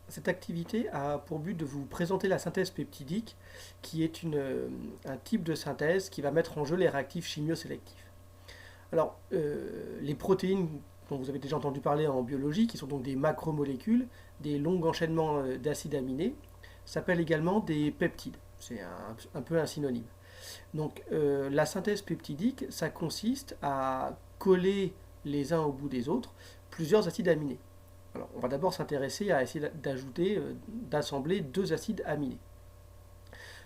Cette activité a pour but de vous présenter la synthèse peptidique, qui est un type de synthèse qui va mettre en jeu les réactifs chimio-sélectifs. Alors, les protéines dont vous avez déjà entendu parler en biologie, qui sont donc des macromolécules, des longs enchaînements d'acides aminés, s'appellent également des peptides. C'est un peu un synonyme. Donc, la synthèse peptidique, ça consiste à coller les uns au bout des autres plusieurs acides aminés. Alors, on va d'abord s'intéresser à essayer d'assembler deux acides aminés.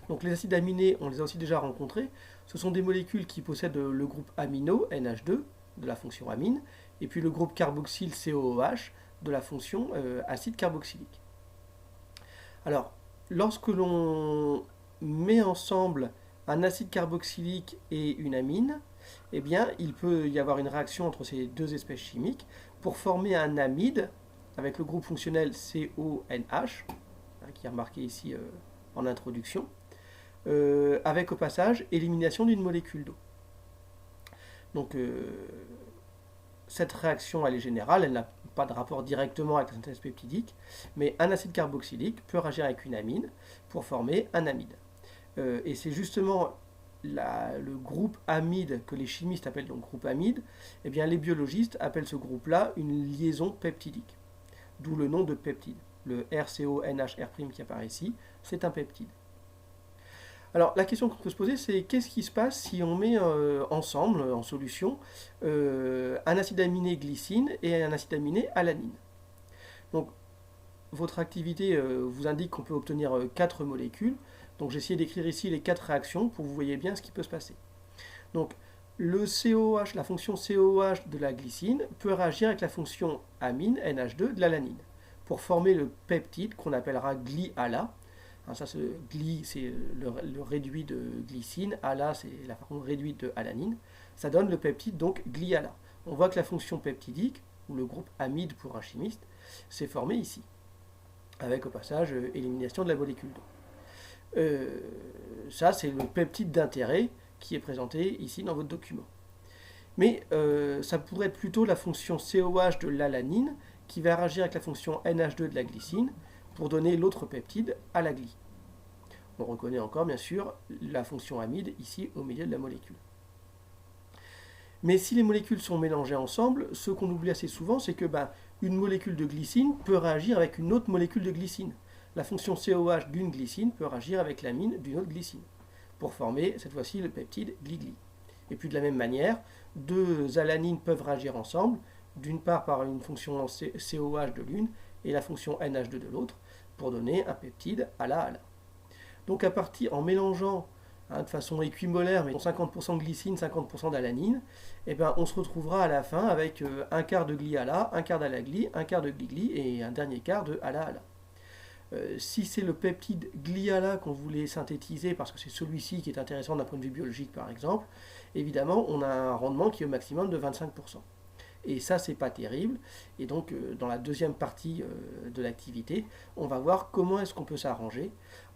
Donc, les acides aminés, on les a aussi déjà rencontrés. Ce sont des molécules qui possèdent le groupe amino, NH2, de la fonction amine, et puis le groupe carboxyle, COOH, de la fonction acide carboxylique. Alors, lorsque l'on met ensemble un acide carboxylique et une amine, eh bien, il peut y avoir une réaction entre ces deux espèces chimiques pour former un amide avec le groupe fonctionnel CONH, qui est remarqué ici en introduction, avec au passage élimination d'une molécule d'eau. Donc cette réaction elle est générale, elle n'a pas de rapport directement avec la synthèse peptidique, mais un acide carboxylique peut réagir avec une amine pour former un amide. Et c'est justement le groupe amide que les chimistes appellent donc groupe amide, eh bien les biologistes appellent ce groupe-là une liaison peptidique, d'où le nom de peptide. Le RCONHR' qui apparaît ici, c'est un peptide. Alors la question qu'on peut se poser, c'est qu'est-ce qui se passe si on met ensemble, en solution, un acide aminé glycine et un acide aminé alanine. Donc votre activité vous indique qu'on peut obtenir 4 molécules. Donc j'ai essayé d'écrire ici les 4 réactions pour que vous voyez bien ce qui peut se passer. Donc le COH, la fonction COH de la glycine peut réagir avec la fonction amine NH2 de l'alanine pour former le peptide qu'on appellera GlyAla. Hein, ça, gly, c'est le réduit de glycine, ALA, c'est la forme réduite de alanine. Ça donne le peptide donc GlyAla. On voit que la fonction peptidique, ou le groupe amide pour un chimiste, s'est formé ici, avec au passage élimination de la molécule d'eau. Ça, c'est le peptide d'intérêt qui est présenté ici dans votre document. Mais ça pourrait être plutôt la fonction COH de l'alanine qui va réagir avec la fonction NH2 de la glycine pour donner l'autre peptide à la gly. On reconnaît encore bien sûr la fonction amide ici au milieu de la molécule. Mais si les molécules sont mélangées ensemble, ce qu'on oublie assez souvent, c'est que une molécule de glycine peut réagir avec une autre molécule de glycine. La fonction COH d'une glycine peut réagir avec l'amine d'une autre glycine, pour former cette fois-ci le peptide gly-gly. Et puis de la même manière, deux alanines peuvent réagir ensemble, d'une part par une fonction COH de l'une et la fonction NH2 de l'autre, pour donner un peptide ALA-ALA. Donc en mélangeant de façon équimolaire, mais 50% de glycine, 50% d'alanine, on se retrouvera à la fin avec un quart de gly-ALA, un quart d'ALA-gly, un quart de gly-gly et un dernier quart de ALA-ALA. Si c'est le peptide GlyAla qu'on voulait synthétiser, parce que c'est celui-ci qui est intéressant d'un point de vue biologique par exemple, évidemment on a un rendement qui est au maximum de 25%. Et ça, c'est pas terrible. Et donc, dans la deuxième partie de l'activité, on va voir comment est-ce qu'on peut s'arranger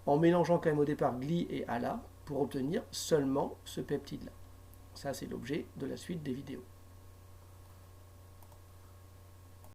en mélangeant quand même au départ gly et ALA pour obtenir seulement ce peptide-là. Ça, c'est l'objet de la suite des vidéos.